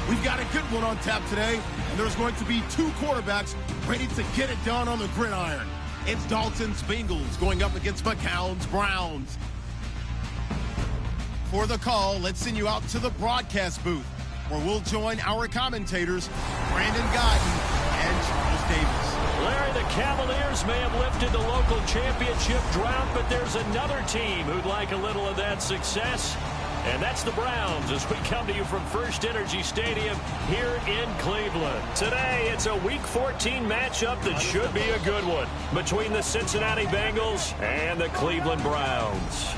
We've got a good one on tap today, and there's going to be two quarterbacks ready to get it done on the gridiron. It's Dalton's Bengals going up against McCown's Browns. For the call, let's send you out to the broadcast booth, where we'll join our commentators, Brandon Guyton and Charles Davis. Larry, the Cavaliers may have lifted the local championship drought, but there's another team who'd like a little of that success, and that's the Browns, as we come to you from First Energy Stadium here in Cleveland. Today, it's a Week 14 matchup that should be a good one between the Cincinnati Bengals and the Cleveland Browns.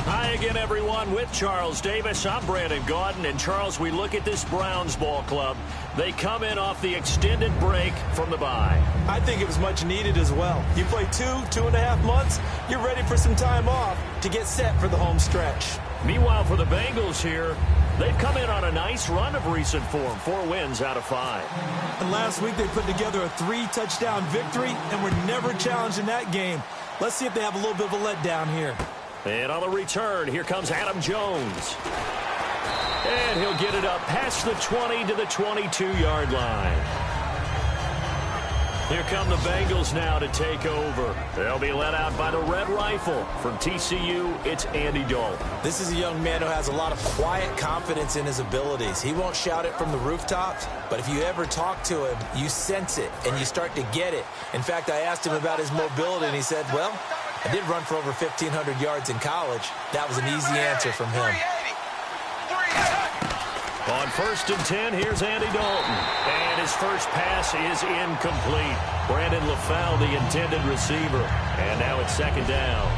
Hi again, everyone, with Charles Davis. I'm Brandon Guyton, and Charles, we look at this Browns ball club. They come in off the extended break from the bye. I think it was much needed as well. You play 2.5 months, you're ready for some time off to get set for the home stretch. Meanwhile, for the Bengals here, they've come in on a nice run of recent form, 4 wins out of 5. And last week they put together a 3-touchdown victory and were never challenged in that game. Let's see if they have a little bit of a letdown here. And on the return, here comes Adam Jones. And he'll get it up past the 20 to the 22-yard line. Here come the Bengals now to take over. They'll be led out by the Red Rifle. From TCU, it's Andy Dalton. This is a young man who has a lot of quiet confidence in his abilities. He won't shout it from the rooftops, but if you ever talk to him, you sense it, and you start to get it. In fact, I asked him about his mobility, and he said, well, I did run for over 1,500 yards in college. That was an easy answer from him. On 1st and 10, here's Andy Dalton. And his first pass is incomplete. Brandon LaFell, the intended receiver. And now it's 2nd down.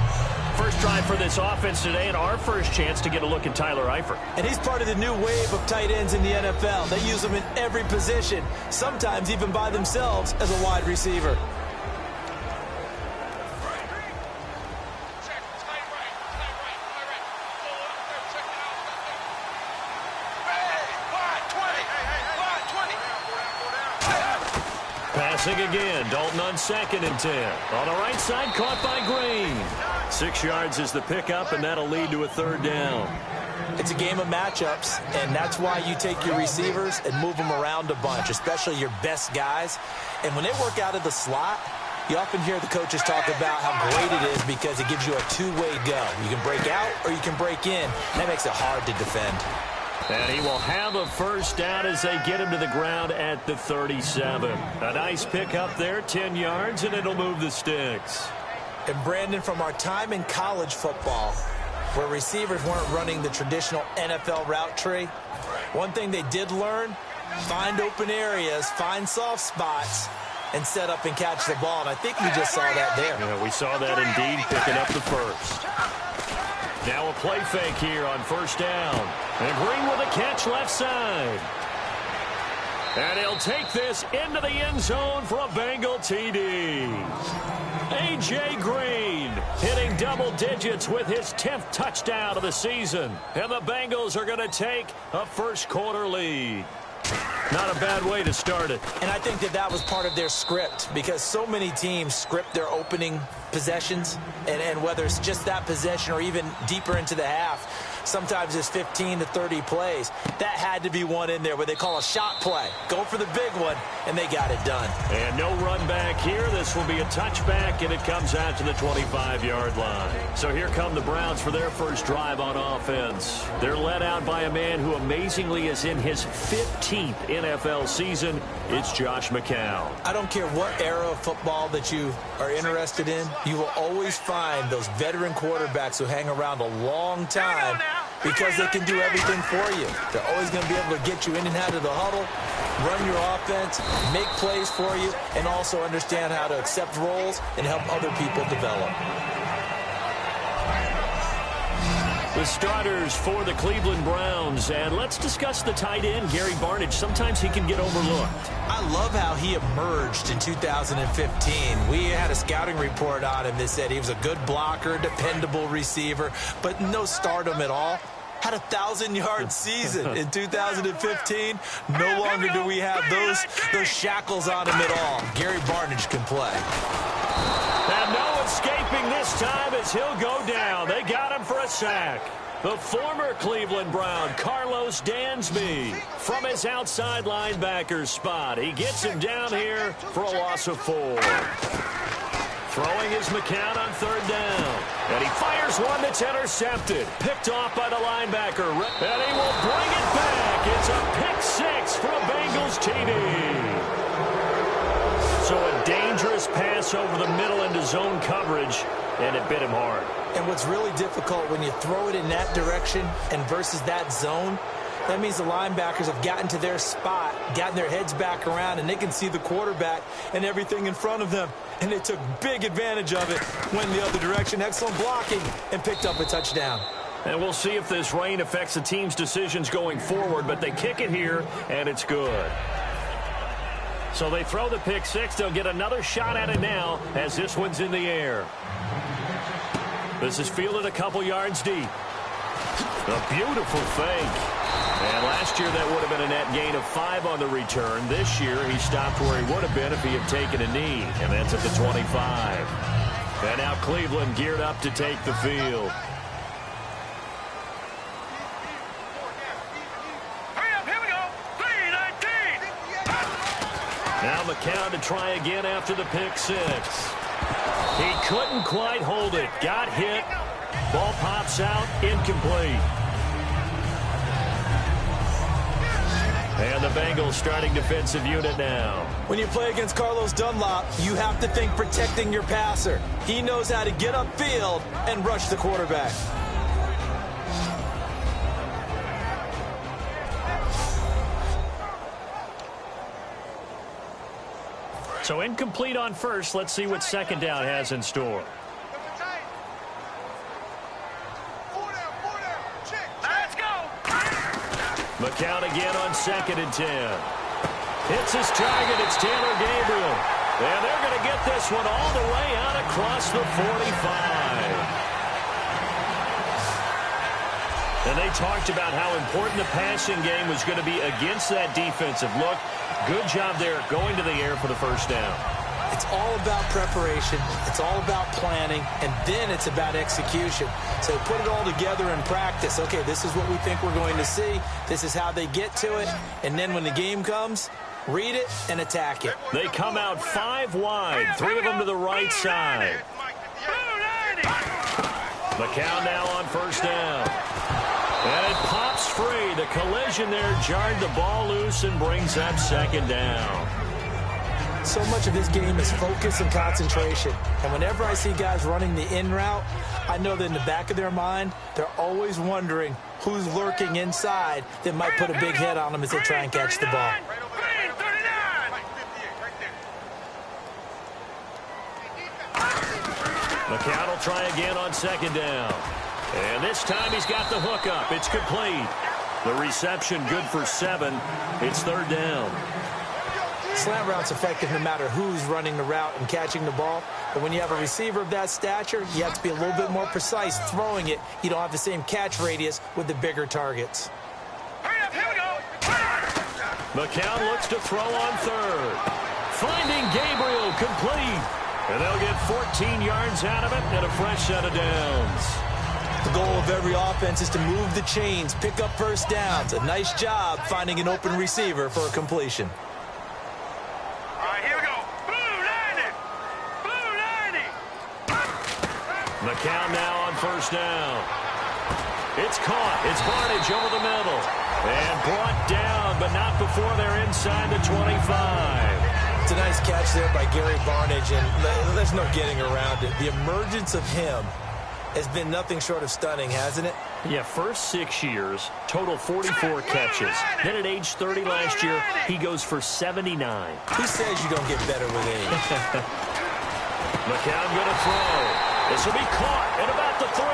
First drive for this offense today, and our first chance to get a look at Tyler Eifert. And he's part of the new wave of tight ends in the NFL. They use them in every position, sometimes even by themselves as a wide receiver. Passing again, Dalton on 2nd and 10. On the right side, caught by Green. 6 yards is the pickup, and that'll lead to a 3rd down. It's a game of matchups, and that's why you take your receivers and move them around a bunch, especially your best guys. And when they work out of the slot, you often hear the coaches talk about how great it is because it gives you a two-way go. You can break out or you can break in. That makes it hard to defend. And he will have a 1st down as they get him to the ground at the 37. A nice pickup there, 10 yards, and it'll move the sticks. And Brandon, from our time in college football, where receivers weren't running the traditional NFL route tree, one thing they did learn, find open areas, find soft spots, and set up and catch the ball. And I think we just saw that there. Yeah, we saw that indeed, picking up the 1st. Now a play fake here on 1st down. And Green with a catch left side. And he'll take this into the end zone for a Bengal TD. A.J. Green hitting double digits with his 10th touchdown of the season. And the Bengals are going to take a 1st quarter lead. Not a bad way to start it. And I think that was part of their script, because so many teams script their opening possessions, and whether it's just that possession or even deeper into the half, sometimes it's 15 to 30 plays. That had to be one in there where they call a shot play. Go for the big one, and they got it done. And no run back here. This will be a touchback, and it comes out to the 25-yard line. So here come the Browns for their first drive on offense. They're led out by a man who amazingly is in his 15th NFL season. It's Josh McCown. I don't care what era of football that you are interested in, you will always find those veteran quarterbacks who hang around a long time because they can do everything for you. They're always going to be able to get you in and out of the huddle, run your offense, make plays for you, and also understand how to accept roles and help other people develop. The starters for the Cleveland Browns, and let's discuss the tight end, Gary Barnidge. Sometimes he can get overlooked. I love how he emerged in 2015. We had a scouting report on him that said he was a good blocker, dependable receiver, but no stardom at all. Had a 1,000-yard season in 2015. No longer do we have those shackles on him at all. Gary Barnidge can play. And no escaping this time as he'll go down. They got him for a sack. The former Cleveland Brown, Carlos Dansby, from his outside linebacker spot. He gets him down here for a loss of 4. Throwing his McCown on 3rd down. And he fires one that's intercepted. Picked off by the linebacker. And he will bring it back. It's a pick 6 for a Bengals TD. So a dangerous pass over the middle into zone coverage, and it bit him hard. And what's really difficult when you throw it in that direction and versus that zone, that means the linebackers have gotten to their spot, gotten their heads back around, and they can see the quarterback and everything in front of them. And they took big advantage of it, went the other direction, excellent blocking, and picked up a touchdown. And we'll see if this rain affects the team's decisions going forward, but they kick it here, and it's good. So they throw the pick 6. They'll get another shot at it now as this one's in the air. This is fielded a couple yards deep. A beautiful fake. And last year that would have been a net gain of 5 on the return. This year he stopped where he would have been if he had taken a knee. And that's at the 25. And now Cleveland geared up to take the field. Now McCown to try again after the pick 6. He couldn't quite hold it. Got hit. Ball pops out. Incomplete. And the Bengals starting defensive unit now. When you play against Carlos Dunlop, you have to think protecting your passer. He knows how to get upfield and rush the quarterback. So incomplete on first. Let's see what 2nd down has in store. Let's go. McCown again on 2nd and 10. Hits his target. It's Taylor Gabriel. And they're going to get this one all the way out across the 45. And they talked about how important the passing game was going to be against that defensive look. Good job there going to the air for the 1st down. It's all about preparation. It's all about planning. And then it's about execution. So put it all together in practice. Okay, this is what we think we're going to see. This is how they get to it. And then when the game comes, read it and attack it. They come out 5 wide. 3 of them to the right side. McCown now on 1st down. And it pops free. The collision there jarred the ball loose and brings up 2nd down. So much of this game is focus and concentration. And whenever I see guys running the in route, I know that in the back of their mind, they're always wondering who's lurking inside that might put a big hit on them as they try and catch the ball. McCown will try again on 2nd down. And this time he's got the hook up. It's complete. The reception good for 7. It's 3rd down. Slant route's effective no matter who's running the route and catching the ball. But when you have a receiver of that stature, you have to be a little bit more precise throwing it. You don't have the same catch radius with the bigger targets. McCown looks to throw on 3rd. Finding Gabriel complete. And they'll get 14 yards out of it and a fresh set of downs. The goal of every offense is to move the chains, pick up 1st downs. A nice job finding an open receiver for a completion. All right, here we go. Blue 90. Blue 90. McCown now on 1st down. It's caught. It's Barnage over the middle. And brought down, but not before they're inside the 25. It's a nice catch there by Gary Barnage, and there's no getting around it. The emergence of him has been nothing short of stunning, hasn't it? Yeah, first 6 years, total 44 catches. Then at age 30 last year, he goes for 79. Who says you don't get better with age? McCown going to throw. This will be caught at about the 3.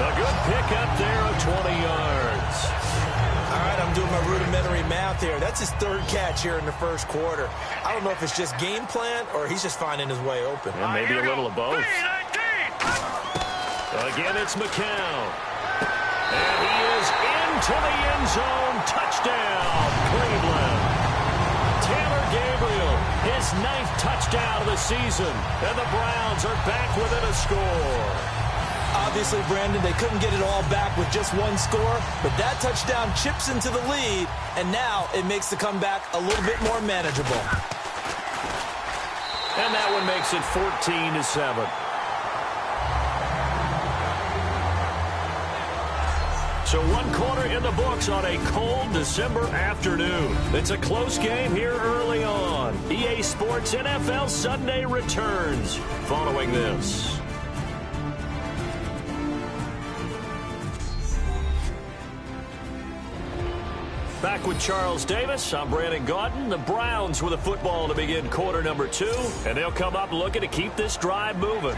A good pickup there of 20 yards. All right, I'm doing my rudimentary math here. That's his 3rd catch here in the 1st quarter. I don't know if it's just game plan or he's just finding his way open. And maybe a little of both. Again, it's McCown. And he is into the end zone. Touchdown, Cleveland. Taylor Gabriel, his 9th touchdown of the season. And the Browns are back within a score. Obviously, Brandon, they couldn't get it all back with just one score, but that touchdown chips into the lead, and now it makes the comeback a little bit more manageable. And that one makes it 14-7. So 1 quarter in the books on a cold December afternoon. It's a close game here early on. EA Sports NFL Sunday returns following this. Back with Charles Davis, I'm Brandon Gaudin. The Browns with a football to begin quarter number 2, and they'll come up looking to keep this drive moving.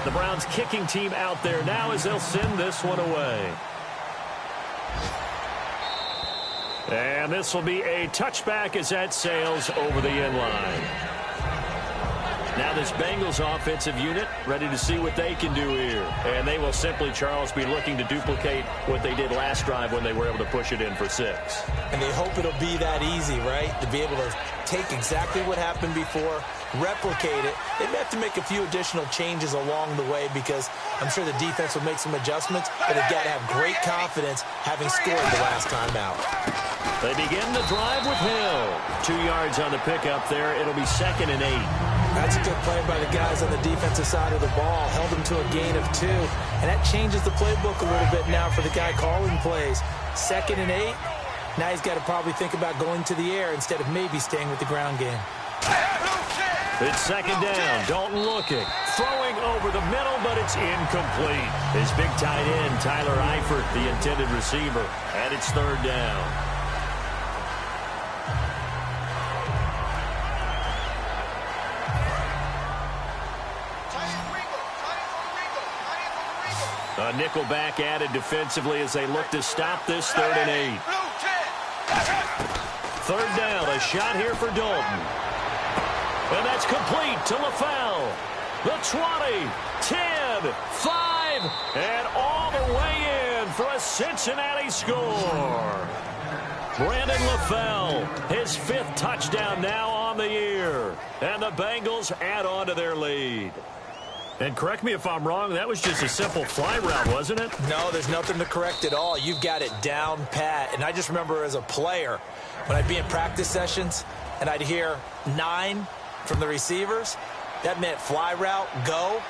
The Browns kicking team out there now as they'll send this one away. And this will be a touchback as that sails over the end line. Now this Bengals offensive unit ready to see what they can do here. And they will simply, Charles, be looking to duplicate what they did last drive when they were able to push it in for 6. And they hope it'll be that easy, right? To be able to take exactly what happened before, replicate it. They may have to make a few additional changes along the way because I'm sure the defense will make some adjustments, but they've got to have great confidence having scored the last time out. They begin the drive with Hill. 2 yards on the pickup there. It'll be 2nd and 8. That's a good play by the guys on the defensive side of the ball. Held them to a gain of 2. And that changes the playbook a little bit now for the guy calling plays. 2nd and 8. Now he's got to probably think about going to the air instead of maybe staying with the ground game. It's 2nd down. Dalton looking. Throwing over the middle, but it's incomplete. His big tight end, Tyler Eifert, the intended receiver. And it's 3rd down. A nickelback added defensively as they look to stop this 3rd and 8. 3rd down, a shot here for Dalton. And that's complete to LaFell. The 20, 10, 5, and all the way in for a Cincinnati score. Brandon LaFell, his 5th touchdown now on the year. And the Bengals add on to their lead. And correct me if I'm wrong, that was just a simple fly route, wasn't it? No, there's nothing to correct at all. You've got it down pat. And I just remember as a player, when I'd be in practice sessions and I'd hear 9 from the receivers, that meant fly route, go,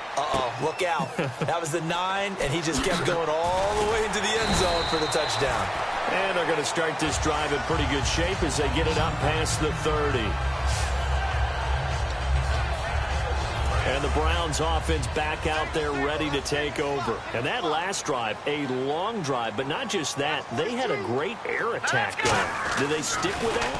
look out. That was the 9, and he just kept going all the way into the end zone for the touchdown. And they're going to start this drive in pretty good shape as they get it up past the 30. And the Browns offense back out there ready to take over. And that last drive, a long drive, but not just that. They had a great air attack going. Do they stick with that?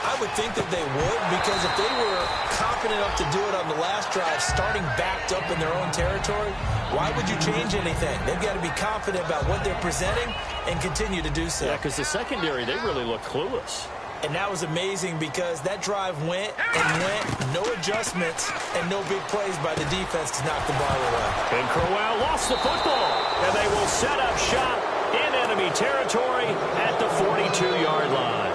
I would think that they would, because if they were confident enough to do it on the last drive, starting backed up in their own territory, why would you change anything? They've got to be confident about what they're presenting and continue to do so. Yeah, because the secondary, they really look clueless. And that was amazing because that drive went and went, no adjustments, and no big plays by the defense to knock the ball away. And Crowell lost the football, and they will set up shop in enemy territory at the 42-yard line.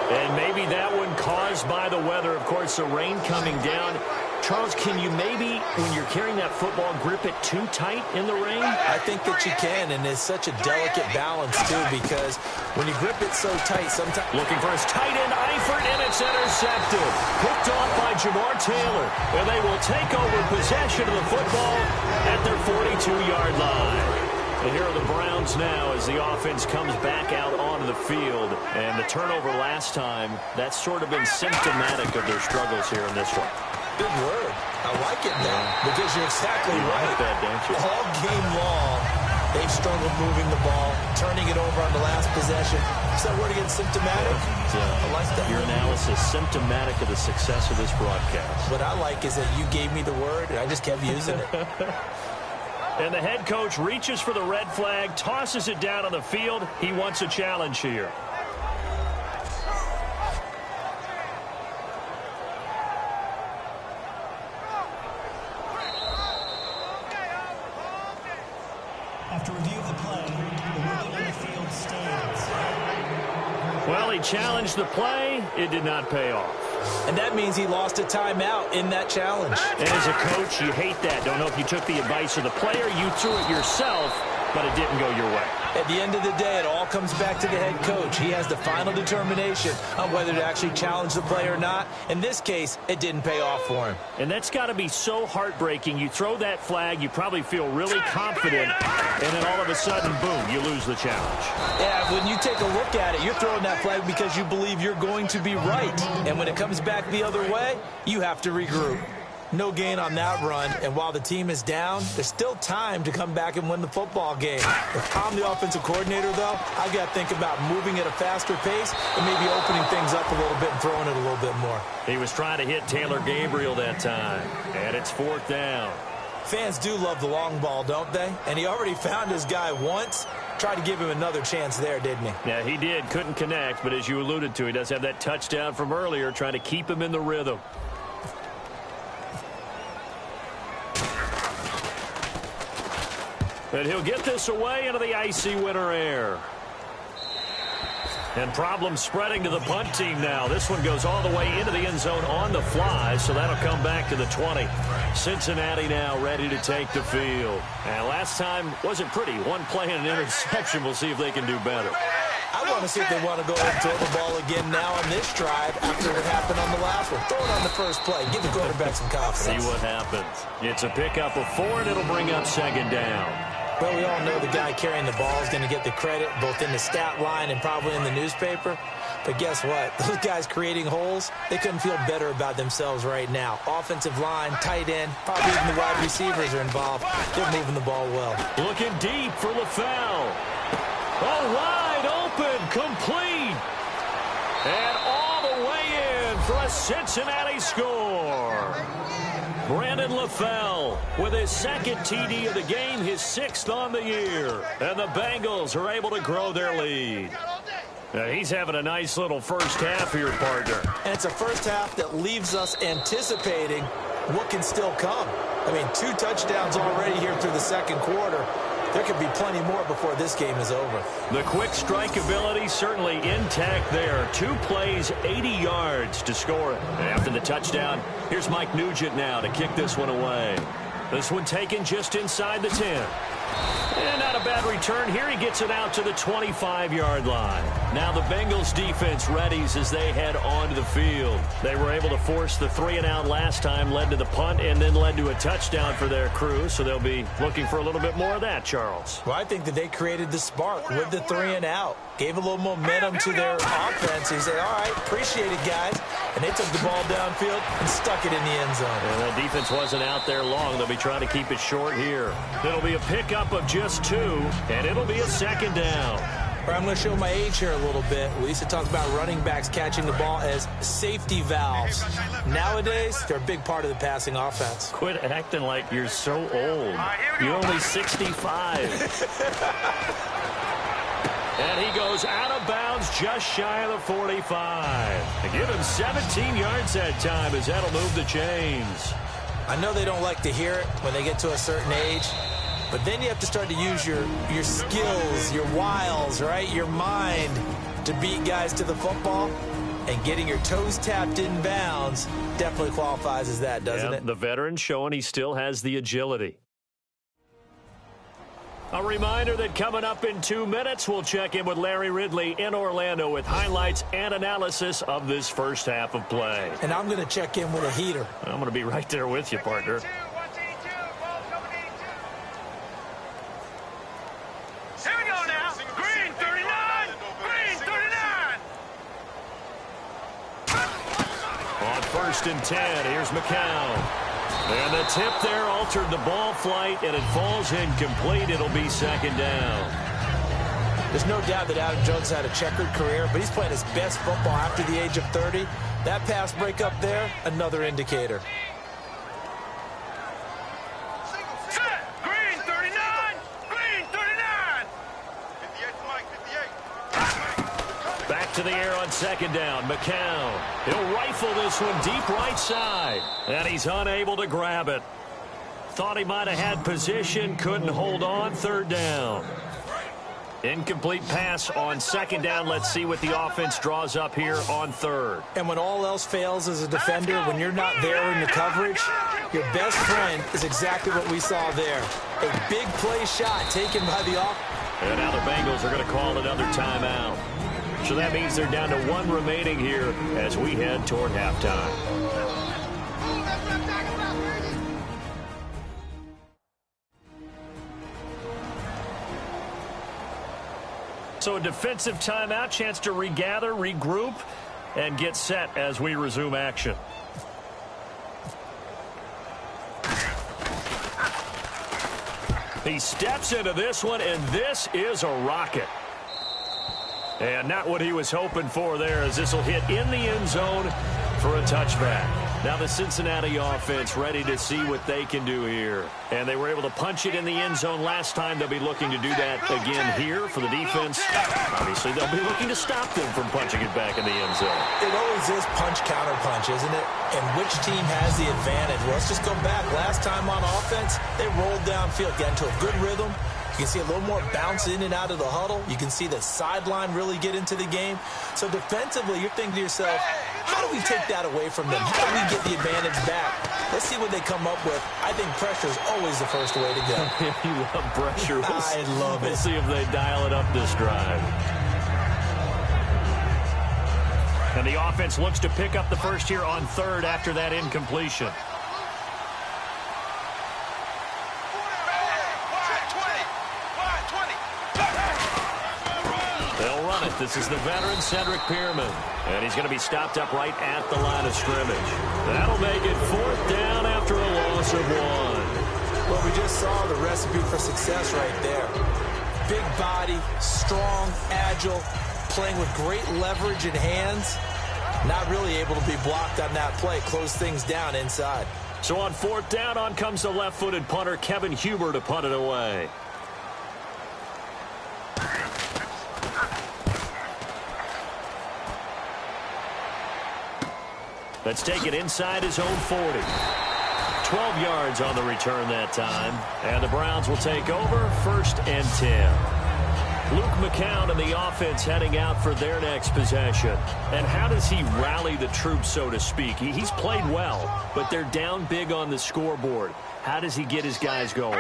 And maybe that one caused by the weather. Of course, the rain coming down. Charles, can you maybe, when you're carrying that football, grip it too tight in the rain? I think that you can, and it's such a delicate balance, too, because when you grip it so tight, sometimes... Looking for his tight end, Eifert, and it's intercepted. Picked off by Jamar Taylor, and they will take over possession of the football at their 42-yard line. And here are the Browns now as the offense comes back out onto the field. And the turnover last time, that's sort of been symptomatic of their struggles here in this one. Good word. I like it now because you're exactly right. Like that, don't you? All game long, they've struggled moving the ball, turning it over on the last possession. Is that word again, symptomatic? I like that. Your analysis, symptomatic of the success of this broadcast. What I like is that you gave me the word, and I just kept using it. And the head coach reaches for the red flag, tosses it down on the field. He wants a challenge here. After review of the play, the ruling on the field stands. Well, he challenged the play. It did not pay off. and that means he lost a timeout in that challenge. And as a coach, you hate that. Don't know if you took the advice of the player, you threw it yourself, but it didn't go your way. At the end of the day, it all comes back to the head coach. He has the final determination on whether to actually challenge the play or not. In this case, it didn't pay off for him. And that's got to be so heartbreaking. You throw that flag, you probably feel really confident, and then all of a sudden, boom, you lose the challenge. Yeah, when you take a look at it, you're throwing that flag because you believe you're going to be right. And when it comes back the other way, you have to regroup. No gain on that run, and while the team is down, there's still time to come back and win the football game. If I'm the offensive coordinator, though, I've got to think about moving at a faster pace and maybe opening things up a little bit and throwing it a little bit more. He was trying to hit Taylor Gabriel that time, and it's 4th down. Fans do love the long ball, don't they? And he already found his guy once. Tried to give him another chance there, didn't he? Yeah, he did. Couldn't connect, but as you alluded to, he does have that touchdown from earlier, trying to keep him in the rhythm. And he'll get this away into the icy winter air. And problems spreading to the punt team now. This one goes all the way into the end zone on the fly, so that'll come back to the 20. Cincinnati now ready to take the field. And last time wasn't pretty. One play and an interception. We'll see if they can do better. I want to see if they want to go and throw the ball again now on this drive after what happened on the last one. Throw it on the first play. Give the quarterback some confidence. See what happens. It's a pickup of 4, and it'll bring up 2nd down. Well, we all know the guy carrying the ball is going to get the credit both in the stat line and probably in the newspaper. But guess what? Those guys creating holes, they couldn't feel better about themselves right now. Offensive line, tight end, probably even the wide receivers are involved. They're moving the ball well. Looking deep for LaFell. Oh, wide open, complete. And all the way in for a Cincinnati score. Brandon LaFell with his 2nd TD of the game, his 6th on the year. And the Bengals are able to grow their lead. Now, he's having a nice little first half here, partner. And it's a first half that leaves us anticipating what can still come. I mean, 2 touchdowns already here through the 2nd quarter. There could be plenty more before this game is over. The quick strike ability certainly intact there. 2 plays, 80 yards to score it. After the touchdown, here's Mike Nugent now to kick this one away. This one taken just inside the 10. And not a bad return here. He gets it out to the 25-yard line. Now the Bengals defense readies as they head onto the field. They were able to force the 3-and-out last time, led to the punt, and then led to a touchdown for their crew. So they'll be looking for a little bit more of that, Charles. Well, I think that they created the spark with the 3-and-out. Gave a little momentum to their offense. He said, all right, appreciate it, guys. And they took the ball downfield and stuck it in the end zone. And the defense wasn't out there long. They'll be trying to keep it short here. It'll be a pickup of just 2, and it'll be a 2nd down. I'm going to show my age here a little bit. We used to talk about running backs catching the ball as safety valves. Nowadays, they're a big part of the passing offense. Quit acting like you're so old. You're only 65. And he goes out of bounds just shy of the 45. They give him 17 yards that time as that'll move the chains. I know they don't like to hear it when they get to a certain age, but then you have to start to use your skills, your wiles, right? Your mind to beat guys to the football. And getting your toes tapped in bounds definitely qualifies as that, doesn't it? The veteran showing he still has the agility. A reminder that coming up in 2 minutes, we'll check in with Larry Ridley in Orlando with highlights and analysis of this first half of play. And I'm going to check in with a heater. I'm going to be right there with you, partner. Here we go now. Green 39. Green 39. On 1st and 10, here's McCown. And the tip there altered the ball flight, and it falls incomplete. It'll be 2nd down. There's no doubt that Adam Jones had a checkered career, but he's playing his best football after the age of 30. That pass breakup there, another indicator. Set. Green 39. Green 39. 58, Mike, 58. Back to the air on 2nd down. McCown. He'll rifle this one deep right side. And he's unable to grab it. Thought he might have had position. Couldn't hold on. 3rd down. Incomplete pass on second down. Let's see what the offense draws up here on third. And when all else fails as a defender, when you're not there in the coverage, your best friend is exactly what we saw there. A big play shot taken by the offense. And now the Bengals are going to call another timeout. So that means they're down to one remaining here as we head toward halftime. So a defensive timeout, chance to regather, regroup, and get set as we resume action. He steps into this one, and this is a rocket. And not what he was hoping for there, as this will hit in the end zone for a touchback. Now the Cincinnati offense ready to see what they can do here. And they were able to punch it in the end zone last time. They'll be looking to do that again here for the defense. Obviously, they'll be looking to stop them from punching it back in the end zone. It always is punch-counter-punch, isn't it? And which team has the advantage? Well, let's just go back. Last time on offense, they rolled downfield, got into a good rhythm. You can see a little more bounce in and out of the huddle. You can see the sideline really get into the game. So defensively, you're thinking to yourself, how do we take that away from them? How do we get the advantage back? Let's see what they come up with. I think pressure is always the first way to go. You love pressure. I love it. We'll see if they dial it up this drive. And the offense looks to pick up the first here on third after that incompletion. They'll run it. This is the veteran Cedric Pierman. And he's going to be stopped up right at the line of scrimmage. That'll make it fourth down after a loss of one. Well, we just saw the recipe for success right there. Big body, strong, agile, playing with great leverage in hands. Not really able to be blocked on that play. Close things down inside. So on fourth down, on comes the left-footed punter, Kevin Huber, to punt it away. Let's take it inside his own 40. 12 yards on the return that time. And the Browns will take over, 1st and 10. Luke McCown and the offense heading out for their next possession. And how does he rally the troops, so to speak? He's played well, but they're down big on the scoreboard. How does he get his guys going?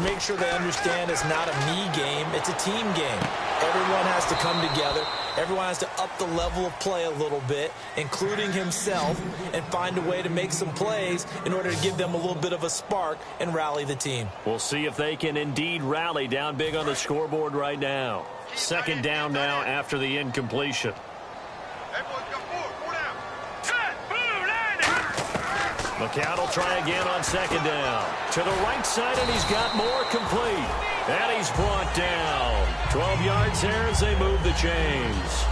Make sure they understand it's not a me game, it's a team game. Everyone has to come together. Everyone has to up the level of play a little bit, including himself, and find a way to make some plays in order to give them a little bit of a spark and rally the team. We'll see if they can indeed rally down big on the scoreboard right now. 2nd down now after the incompletion. McCown will try again on 2nd down. To the right side, and he's got more complete. And he's brought down. 12 yards there as they move the chains.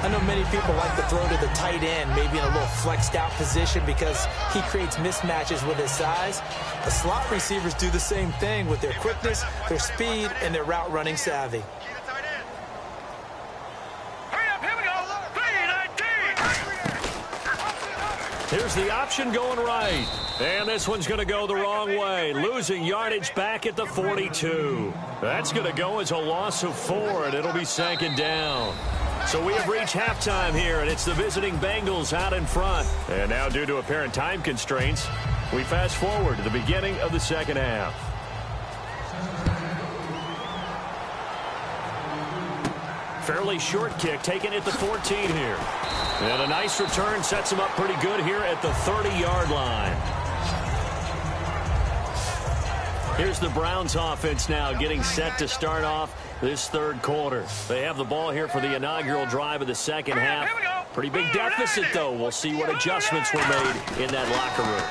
I know many people like to throw to the tight end, maybe in a little flexed out position because he creates mismatches with his size. The slot receivers do the same thing with their quickness, their speed, and their route running savvy. Here's the option going right. And this one's going to go the wrong way. Losing yardage back at the 42. That's going to go as a loss of 4, and it'll be 2nd down. So we have reached halftime here, and it's the visiting Bengals out in front. And now, due to apparent time constraints, we fast forward to the beginning of the 2nd half. Fairly short kick taken at the 14 here. And a nice return sets him up pretty good here at the 30-yard line. Here's the Browns offense now getting set to start off this 3rd quarter. They have the ball here for the inaugural drive of the 2nd half. Pretty big deficit, though. We'll see what adjustments were made in that locker room.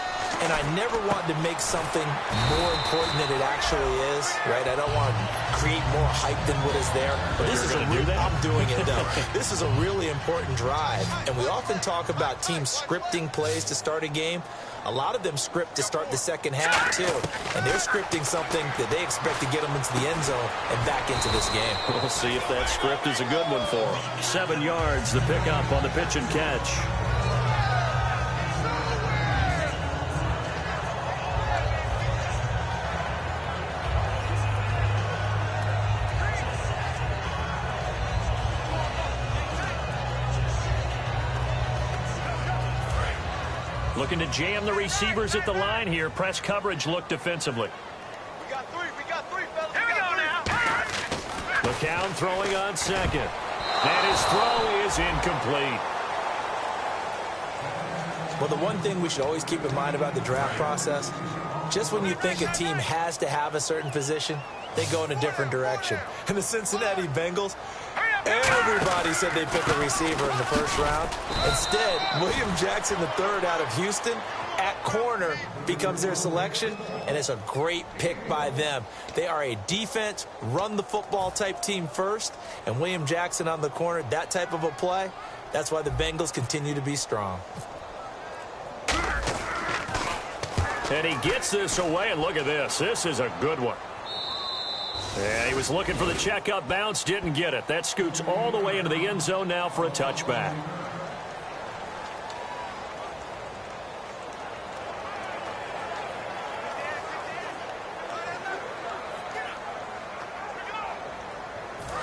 And I never want to make something more important than it actually is, right? I don't want to create more hype than what is there. But this is I'm doing it, though. This is a really important drive. And we often talk about teams scripting plays to start a game. A lot of them script to start the 2nd half, too. And they're scripting something that they expect to get them into the end zone and back into this game. We'll see if that script is a good one for them. 7 yards, the pickup on the pitch and catch. Looking to jam the receivers at the line here. Press coverage look defensively. We got three, fellas. Here we go now. McCown throwing on second. And his throw is incomplete. Well, the one thing we should always keep in mind about the draft process, just when you think a team has to have a certain position, they go in a different direction. And the Cincinnati Bengals, everybody said they pick a receiver in the first round. Instead, William Jackson III out of Houston at corner becomes their selection, and it's a great pick by them. They are a defense, run the football type team first, and William Jackson on the corner, that type of a play, that's why the Bengals continue to be strong. And he gets this away, and look at this. This is a good one. Yeah, he was looking for the checkup bounce, didn't get it. That scoots all the way into the end zone now for a touchback.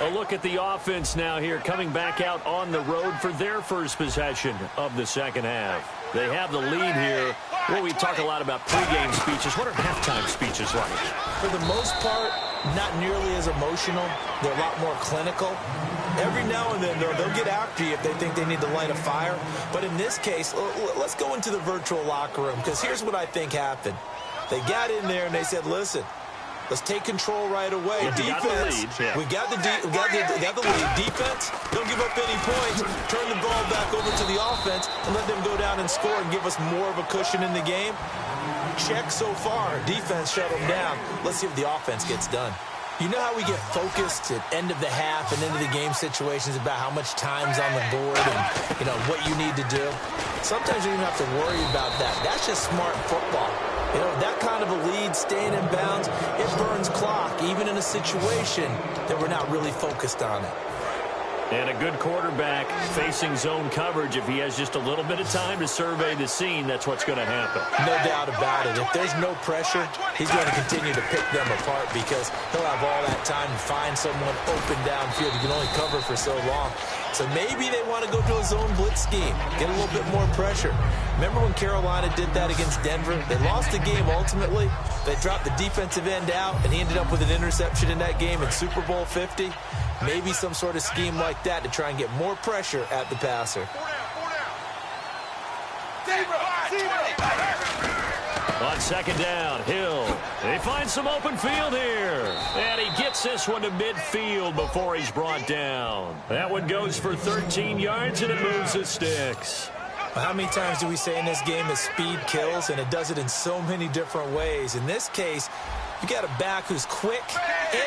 A look at the offense now here, coming back out on the road for their first possession of the second half. They have the lead here. Well, we talk a lot about pregame speeches. What are halftime speeches like? For the most part, not nearly as emotional. They're a lot more clinical. Every now and then, though, they'll get after you if they think they need to light a fire. But in this case, let's go into the virtual locker room, because here's what I think happened. They got in there and they said, listen, let's take control right away. Defense, we got the lead. Defense, don't give up any points. Turn the ball back over to the offense and let them go down and score and give us more of a cushion in the game. Check so far. Defense shut them down. Let's see if the offense gets done. You know how we get focused at end of the half and into the game situations about how much time's on the board and, you know, what you need to do? Sometimes you don't even have to worry about that. That's just smart football. You know, that kind of a lead, staying in bounds, it burns clock, even in a situation that we're not really focused on it. And a good quarterback facing zone coverage, if he has just a little bit of time to survey the scene, that's what's going to happen. No doubt about it. If there's no pressure, he's going to continue to pick them apart because he'll have all that time to find someone open downfield. He can only cover for so long. So maybe they want to go to a zone blitz scheme, get a little bit more pressure. Remember when Carolina did that against Denver? They lost the game ultimately. They dropped the defensive end out, and he ended up with an interception in that game in Super Bowl 50. Maybe some sort of scheme like that to try and get more pressure at the passer. On second down, Hill. They find some open field here. And he gets this one to midfield before he's brought down. That one goes for 13 yards, and it moves the sticks. Well, how many times do we say in this game that speed kills, and it does it in so many different ways? In this case, you got a back who's quick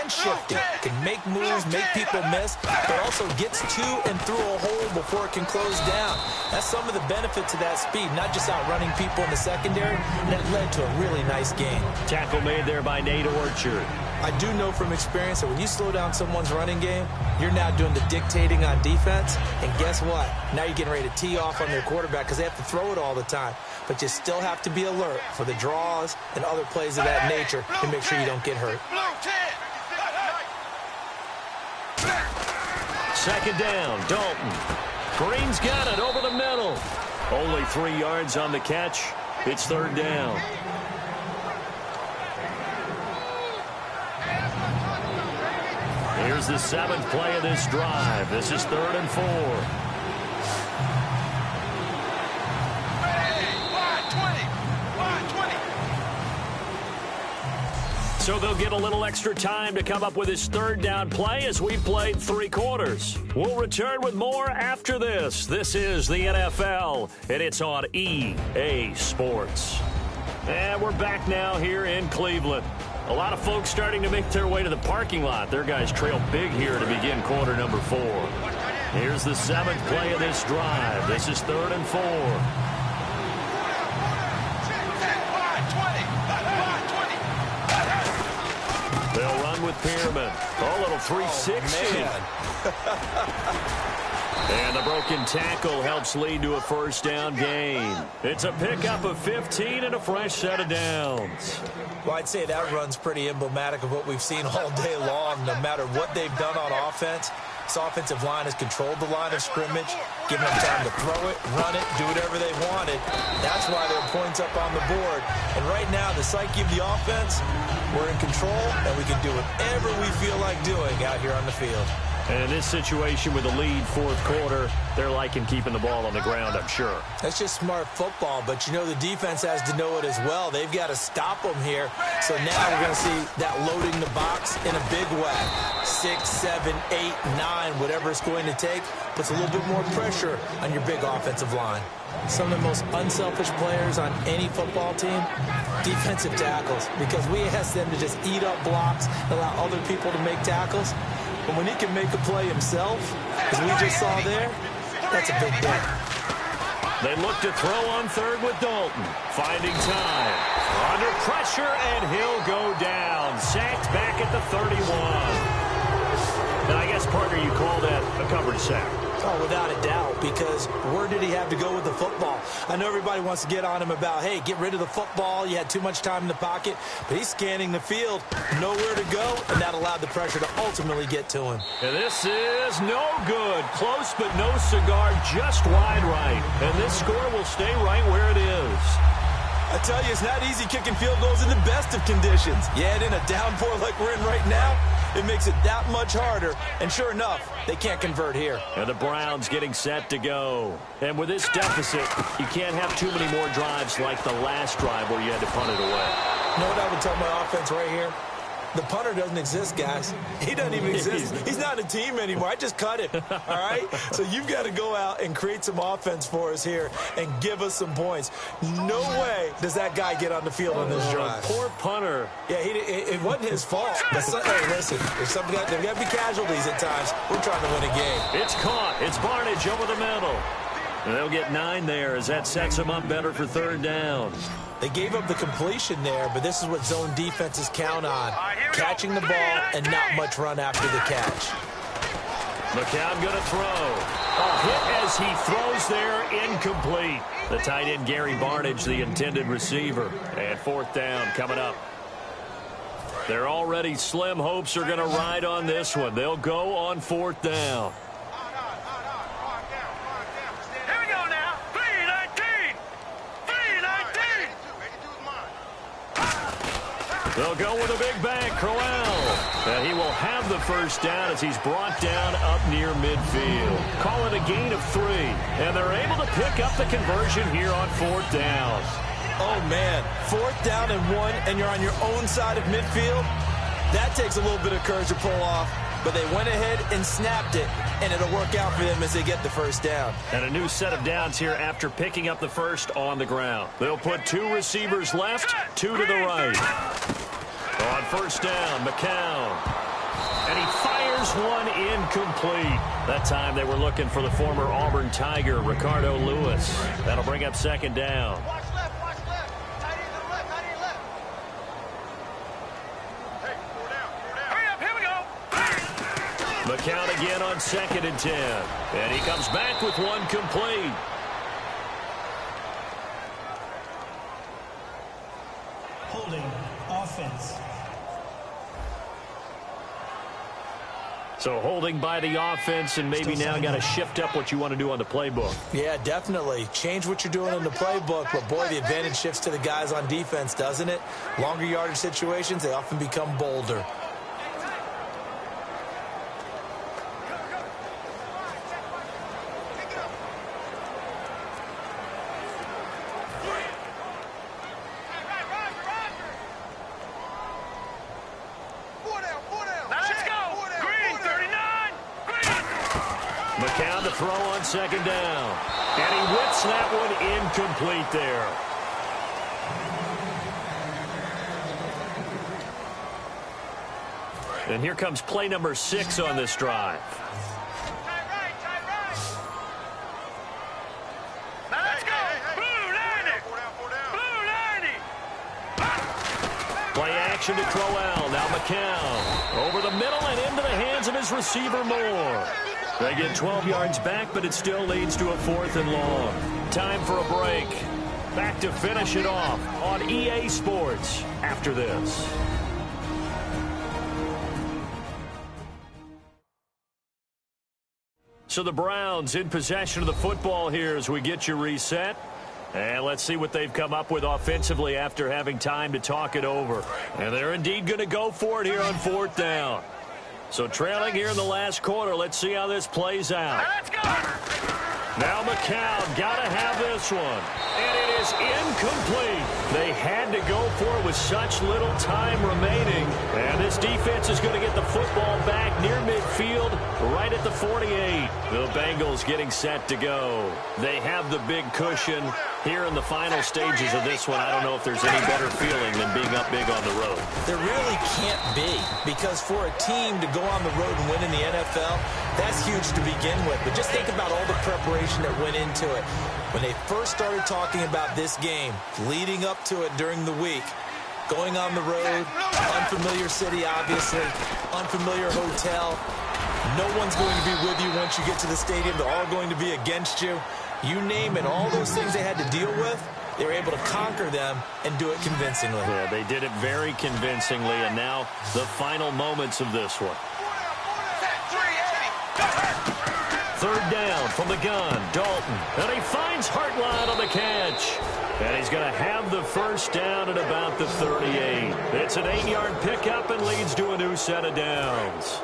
and shifty, can make moves, make people miss, but also gets to and through a hole before it can close down. That's some of the benefits of that speed, not just outrunning people in the secondary, and it led to a really nice game. Tackle made there by Nate Orchard. I do know from experience that when you slow down someone's running game, you're now doing the dictating on defense, and guess what? Now you're getting ready to tee off on their quarterback because they have to throw it all the time. But you still have to be alert for the draws and other plays of that nature to make sure you don't get hurt. Second down, Dalton. Green's got it over the middle. Only 3 yards on the catch. It's third down. Here's the 7th play of this drive. This is 3rd and 4. So they'll get a little extra time to come up with his third down play as we've played 3 quarters. We'll return with more after this. This is the NFL, and it's on EA Sports. And we're back now here in Cleveland. A lot of folks starting to make their way to the parking lot. Their guys trail big here to begin quarter number 4. Here's the 7th play of this drive. This is 3rd and 4. They'll run with Pearman. A little 360. And the broken tackle helps lead to a first down gain. It's a pickup of 15 and a fresh set of downs. Well, I'd say that run's pretty emblematic of what we've seen all day long. No matter what they've done on offense, This offensive line has controlled the line of scrimmage, giving them time to throw it, run it, do whatever they wanted. That's why there are points up on the board. And right now, the psyche of the offense, we're in control, and we can do whatever we feel like doing out here on the field. And in this situation with a lead fourth quarter, they're liking keeping the ball on the ground, I'm sure. That's just smart football, but you know the defense has to know it as well. They've got to stop them here. So now we're going to see that loading the box in a big way. 6, 7, 8, 9, whatever it's going to take, puts a little bit more pressure on your big offensive line. Some of the most unselfish players on any football team, defensive tackles, because we ask them to just eat up blocks, allow other people to make tackles. But when he can make a play himself, as we just saw there, that's a big day. They look to throw on third with Dalton. Finding time. Under pressure, and he'll go down. Sacked back at the 31. And I guess, partner, you call that a coverage sack. Oh, without a doubt, because where did he have to go with the football? I know everybody wants to get on him about, hey, get rid of the football. You had too much time in the pocket. But he's scanning the field, nowhere to go, and that allowed the pressure to ultimately get to him. And this is no good. Close, but no cigar, just wide right. And this score will stay right where it is. I tell you, it's not easy kicking field goals in the best of conditions. Yet in a downpour like we're in right now, it makes it that much harder. And sure enough, they can't convert here. And the Browns getting set to go. And with this deficit, you can't have too many more drives like the last drive where you had to punt it away. You know what I would tell my offense right here? The punter doesn't exist, guys. He doesn't even exist. He's not a team anymore. I just cut him, all right? So you've got to go out and create some offense for us here and give us some points. No way does that guy get on the field on this drive. Poor punter. Yeah, it wasn't his fault. But hey, listen, there's got to be casualties at times. We're trying to win a game. It's caught. It's Barnage over the middle. And they'll get 9 there as that sets them up better for third down. They gave up the completion there, but this is what zone defenses count on. Catching the ball and not much run after the catch. McCown going to throw. A hit as he throws there, incomplete. The tight end, Gary Barnage, the intended receiver. And fourth down coming up. Their already slim hopes are going to ride on this one. They'll go on fourth down. They'll go with a big bang, Crowell. And he will have the first down as he's brought down up near midfield. Call it a gain of 3. And they're able to pick up the conversion here on fourth down. Oh, man. Fourth down and 1, and you're on your own side of midfield? That takes a little bit of courage to pull off. But they went ahead and snapped it, and it'll work out for them as they get the first down. And a new set of downs here after picking up the first on the ground. They'll put 2 receivers left, 2 to the right. On first down, McCown. And he fires one incomplete. That time they were looking for the former Auburn Tiger, Ricardo Lewis. That'll bring up second down. Watch left, watch left. Tight end to the left, tight end left. Hey, 4 down, 4 down. Hurry up, here we go. McCown again on 2nd and 10. And he comes back with one complete. Holding offense. So holding by the offense, and maybe now got to shift up what you want to do on the playbook. Yeah, definitely. Change what you're doing in the playbook, but boy, the advantage shifts to the guys on defense, doesn't it? Longer yardage situations, they often become bolder. McCown to throw on second down. And he whips that one incomplete there. And here comes play number 6 on this drive. Play action to Crowell. Now McCown. Over the middle and into the hands of his receiver Moore. They get 12 yards back, but it still leads to a 4th and long. Time for a break. Back to finish it off on EA Sports after this. So the Browns in possession of the football here as we get you reset. And let's see what they've come up with offensively after having time to talk it over. And they're indeed going to go for it here on 4th down. So trailing here in the last quarter. Let's see how this plays out. Let's go. Now McCown got to have this one. And it is incomplete. They had to go for it with such little time remaining. And this defense is going to get the football back near midfield, right at the 48. The Bengals getting set to go. They have the big cushion here in the final stages of this one. I don't know if there's any better feeling than being up big on the road. There really can't be, because for a team to go on the road and win in the NFL, that's huge to begin with. But just think about all the preparation that went into it. When they first started talking about this game, leading up to it during the week, going on the road, unfamiliar city, obviously, unfamiliar hotel. No one's going to be with you once you get to the stadium. They're all going to be against you. You name it, all those things they had to deal with, they were able to conquer them and do it convincingly. Yeah, they did it very convincingly, and now the final moments of this one. 3rd down from the gun, Dalton. And he finds Hartline on the catch. And he's going to have the first down at about the 38. It's an 8-yard pickup and leads to a new set of downs.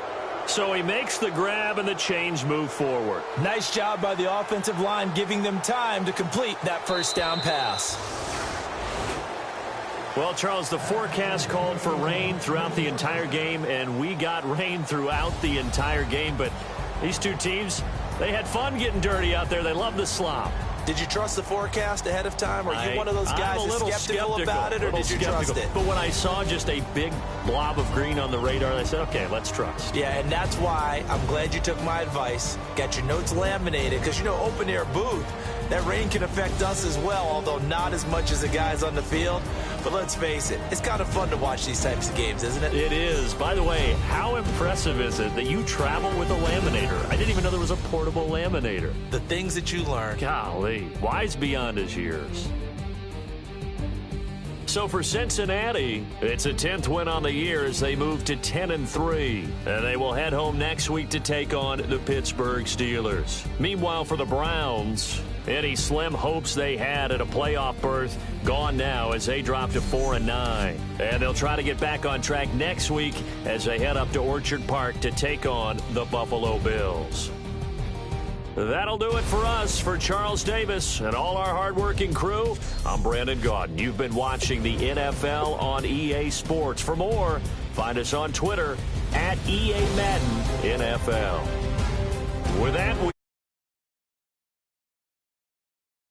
So he makes the grab and the chains move forward. Nice job by the offensive line, giving them time to complete that first down pass. Well, Charles, the forecast called for rain throughout the entire game, and we got rain throughout the entire game. But these two teams, they had fun getting dirty out there. They love the slop. Did you trust the forecast ahead of time? Or are you one of those guys that's skeptical about it, or did you trust it? But when I saw just a big blob of green on the radar, I said, okay, let's trust. Yeah, and that's why I'm glad you took my advice. Got your notes laminated, because, you know, open-air booth, that rain can affect us as well, although not as much as the guys on the field. But let's face it, it's kind of fun to watch these types of games, isn't it? It is. By the way, how impressive is it that you travel with a laminator? I didn't even know there was a portable laminator. The things that you learn. Golly, wise beyond his years. So for Cincinnati, it's a 10th win on the year as they move to 10-3. And they will head home next week to take on the Pittsburgh Steelers. Meanwhile, for the Browns, any slim hopes they had at a playoff berth gone now as they drop to 4-9. And they'll try to get back on track next week as they head up to Orchard Park to take on the Buffalo Bills. That'll do it for us. For Charles Davis and all our hardworking crew, I'm Brandon Gaudin. You've been watching the NFL on EA Sports. For more, find us on Twitter @EA Madden NFL. With that, we